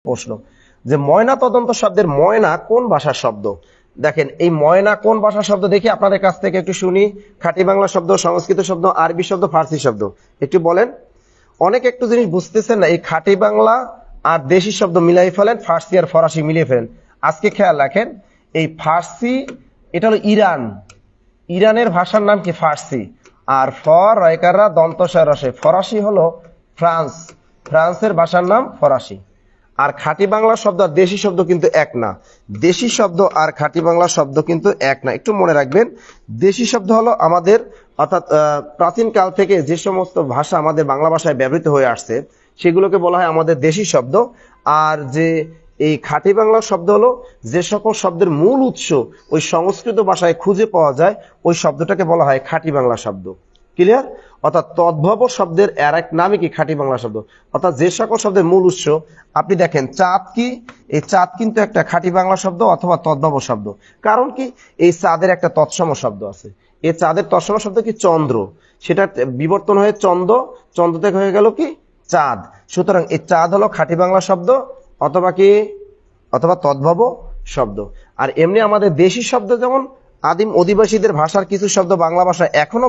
প্রশ্ন যে ময়না তদন্ত শব্দের ময়না কোন ভাষার শব্দ। দেখেন এই ময়না কোন ভাষার শব্দ দেখি আপনাদের কাছ থেকে একটু শুনি। খাঁটি বাংলা শব্দ, সংস্কৃত শব্দ, আরবি শব্দ, ফার্সি শব্দ, একটু বলেন। অনেক একটু জিনিস বুঝতেছেন না, এই খাঁটি বাংলা আর দেশি শব্দ মিলাই ফেলেন, ফার্সি আর ফরাসি মিলিয়ে ফেলেন। আজকে খেয়াল রাখেন, এই ফার্সি এটা হলো ইরান, ইরানের ভাষার নাম কি ফার্সি। আর রয়কাররা দন্তস্বর রসে, ফরাসি হলো ফ্রান্স, ফ্রান্সের ভাষার নাম ফরাসি। আর খাঁটি বাংলা শব্দ আর দেশি শব্দ কিন্তু এক না, দেশি শব্দ আর খাঁটি বাংলা শব্দ কিন্তু এক না, একটু মনে রাখবেন। দেশি শব্দ হলো আমাদের, অর্থাৎ প্রাচীন কাল থেকে যে সমস্ত ভাষা আমাদের বাংলা ভাষায় ব্যবহৃত হয়ে আসছে সেগুলোকে বলা হয় আমাদের দেশি শব্দ। আর যে এই খাঁটি বাংলা শব্দ হলো যে সকল শব্দের মূল উৎস ওই সংস্কৃত ভাষায় খুঁজে পাওয়া যায়, ওই শব্দটাকে বলা হয় খাঁটি বাংলা শব্দ। ক্লিয়ার? অর্থাৎ তদ্ভব শব্দের আর এক নামই কি খাঁটি বাংলা শব্দ। অর্থাৎ যে সকল শব্দের মূল উৎস, আপনি দেখেন চাঁদ কি, এই চাঁদ কিন্তু একটা খাঁটি বাংলা শব্দ অথবা তদ্ভব শব্দ। কারণ কি, এই চাঁদের একটা তৎসম শব্দ আছে, এই চাঁদের তৎসম শব্দ কি চন্দ্র, সেটা বিবর্তন হয়ে চন্দ্র, চন্দ্র থেকে হয়ে গেল কি চাঁদ। সুতরাং এই চাঁদ হলো খাঁটি বাংলা শব্দ অথবা কি, অথবা তদ্ভব শব্দ। আর এমনি আমাদের দেশি শব্দ যেমন আদিম অধিবাসীদের ভাষার কিছু শব্দ বাংলা ভাষায় এখনো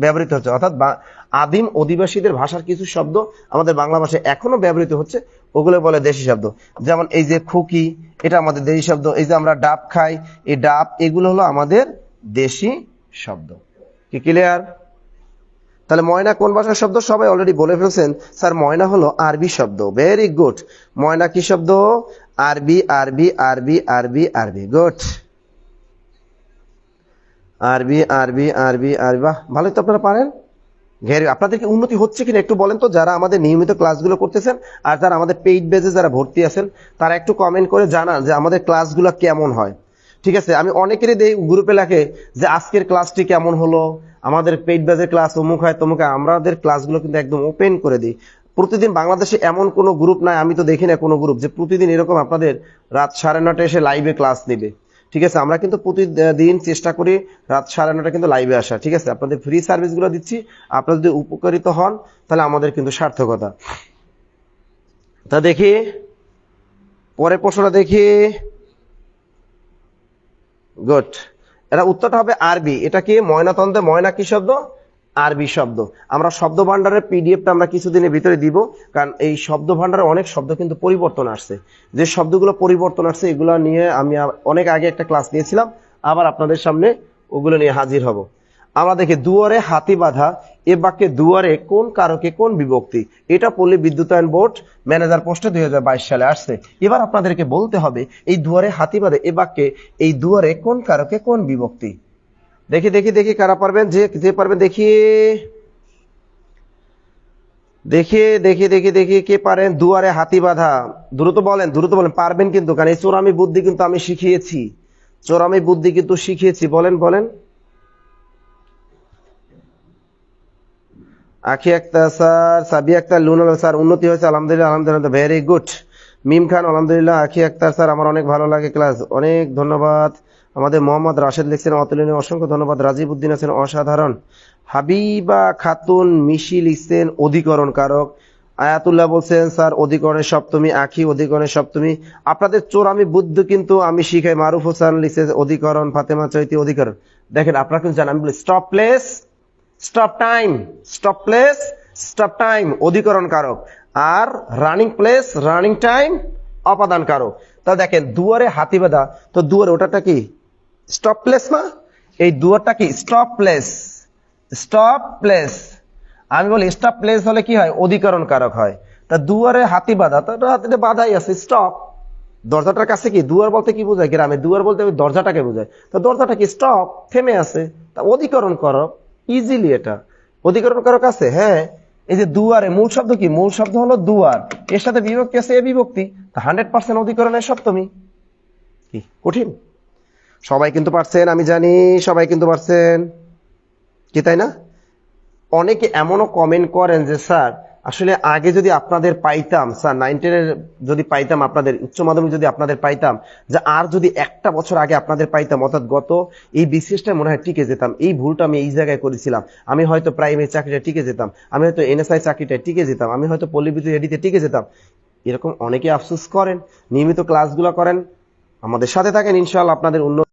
ব্যবহৃত হচ্ছে, অর্থাৎ আদিম অধিবাসীদের ভাষার কিছু শব্দ আমাদের বাংলা ভাষায় এখনো ব্যবহৃত হচ্ছে, ওগুলো বলে দেশি শব্দ। যেমন এই যে খুকি, এটা আমাদের দেশি শব্দ। এই যে আমরা ডাব খাই, এই ডাব, এগুলো হলো আমাদের দেশি শব্দ। কি ক্লিয়ার? তাহলে ময়না কোন ভাষার শব্দ সবাই অলরেডি বলে ফেলছেন, স্যার ময়না হলো আরবি শব্দ। Very good. ময়না কি শব্দ? আরবি, আরবি, আরবি, আরবি, আরবি। গুড। আরবি, আরবি, আরবি, আরবি। বাহ, ভালোই তো আপনারা পারেন। আপনাদেরকে উন্নতি হচ্ছে কিনা একটু বলেন তো, যারা আমাদের নিয়মিত ক্লাসগুলো করতেছেন আর যারা আমাদের পেইড বেজে যারা ভর্তি আছেন, তারা একটু কমেন্ট করে জানান যে আমাদের ক্লাসগুলো কেমন হয়। ঠিক আছে? আমি অনেকেরই দেই গ্রুপে লেখে যে আজকের ক্লাসটি কেমন হলো, আমাদের পেইড বেজের ক্লাস অমুক হয় তমুক হয়। আমাদের ক্লাসগুলো কিন্তু একদম ওপেন করে দিই। প্রতিদিন বাংলাদেশে এমন কোনো গ্রুপ নাই, আমি তো দেখি না কোনো গ্রুপ, যে প্রতিদিন এরকম আপনাদের রাত 9:30 এসে লাইভে ক্লাস নেবে। ঠিক আছে? আমরা কিন্তু প্রতিদিন চেষ্টা করি রাত 9:30 কিন্তু লাইভে আসা। ঠিক আছে? আপনাদের ফ্রি সার্ভিসগুলো দিচ্ছি, আপনারা যদি উপকারিত হন তাহলে আমাদের কিন্তু সার্থকতা। তা দেখি পরের প্রশ্নটা দেখি। গুড। এটা উত্তরটা হবে আরবি। এটা কি ময়নাতন্ত্রে ময়না কি শব্দ? আরবি শব্দ। আমরা শব্দ ভান্ডারের পিডিএফটা আমরা কিছুদিনের ভিতরে দিব, কারণ এই শব্দ ভান্ডারে অনেক শব্দ কিন্তু পরিবর্তন আসছে। যে শব্দগুলো পরিবর্তন আসছে এগুলো নিয়ে আমি অনেক আগে একটা ক্লাস নিয়েছিলাম, আবার আপনাদের সামনে ওগুলো নিয়ে হাজির হব। আমরা দেখি দুয়ারে হাতি বাঁধা, এ বাক্যে দুয়ারে কোন কারকে কোন বিভক্তি। এটা পল্লী বিদ্যুতায়ন বোর্ড ম্যানেজার পোস্টে 2022 সালে আসছে। এবার আপনাদেরকে বলতে হবে এই দুয়ারে হাতি বাঁধে এ বাক্যে এই দুয়ারে কোন কারকে কোন বিভক্তি। দেখি দেখি দেখি কারা পারবেন, যে পারবেন দেখি দেখি দেখি দেখি দেখি কে পারেন। দুয়ারে হাতি বাঁধা, দ্রুত বলেন, দ্রুত বলেন, পারবেন কিন্তু, কারণ এই চোরামি বুদ্ধি কিন্তু আমি শিখিয়েছি, চোরামি বুদ্ধি কিন্তু শিখিয়েছি। বলেন বলেন। আখি আক্তার স্যার, সাবি আক্তার, লুনাল স্যার, উন্নতি হয়েছে আলহামদুলিল্লাহ, আলহামদুলিল্লাহ, ভেরি গুড। মিম খান আলহামদুলিল্লাহ, আখি আক্তার স্যার আমার অনেক ভালো লাগে ক্লাস, অনেক ধন্যবাদ। আমাদের মোহাম্মদ রাশেদ লিখছেন অতুলনীয়, অসংখ্য ধন্যবাদ। রাজীব উদ্দিন আছেন অসাধারণ। হাবিবা খাতুন মিশি লিখছেন অধিকরণ কারক। আয়াতুল্লাহ বলছেন স্যার অধিকরণের সপ্তমী। আখি অধিকরণের সপ্তমী। আপনাদের চোরামি বুদ্ধি কিন্তু আমি শিখাই। মারুফ হোসেন লিখছে অধিকরণ। ফাতেমা চৈতি অধিকরণ। দেখেন আপনারা কিন্তু জানেন, আমি বলি stop place stop time, stop place stop time অধিকরণ কারক, আর রানিং প্লেস রানিং টাইম অপাদান কারক। তা দেখেন দুয়ারে হাতি বাঁধা, তো দুয়ারে ওটাটা কি স্টপ প্লেস না? এই দুয়ারটা কি স্টপ প্লেস, স্টপ প্লেস। আমি বলি স্টপ প্লেস হলে কি হয়? অধিকরণ কারক হয়। তা দুয়ারে হাতি বাঁধা, তো হাতিতে বাধাই আছে, স্টপ। দরজাটার কাছে কি দুয়ার বলতে কি বোঝায়? গ্রামে দুয়ার বলতে দরজাটাকে বোঝায়। তো দরজাটা কি স্টপ, থেমে আছে, তা অধিকরণ করক ইজিলি। এটা অধিকরণ কারক আছে। হ্যাঁ, এই যে দুয়ারে মূল শব্দ কি? মূল শব্দ হলো দুয়ার, এর সাথে বিভক্তি আছে এ বিভক্তি, 100% অধিকরণের সপ্তমী। কি কঠিন? সবাই কিন্তু পারছেন, আমি জানি সবাই কিন্তু পারছেন, কি তাই না? অনেকে এমনও কমেন্ট করেন যে স্যার আসলে আগে যদি আপনাদের পাইতাম, স্যার 9-10 যদি পাইতাম, আপনাদের উচ্চ মাধ্যমিক যদি আপনাদের পাইতাম, যে আর যদি একটা বছর আগে আপনাদের পাইতাম, অর্থাৎ গত এই বিসিএসটা মনে হয় টিকে যেতাম। এই ভুলটা আমি এই জায়গায় করেছিলাম। আমি হয়তো প্রাইমারি চাকরিটা টিকে যেতাম, আমি হয়তো এনএসআই চাকরিটা টিকে যেতাম, আমি হয়তো পল্লী বিদ্যুৎ এডিতে টিকে যেতাম। এরকম অনেকে আফসোস করেন। নিয়মিত ক্লাসগুলো করেন, আমাদের সাথে থাকেন, ইনশাআল্লাহ আপনাদের উন্নতি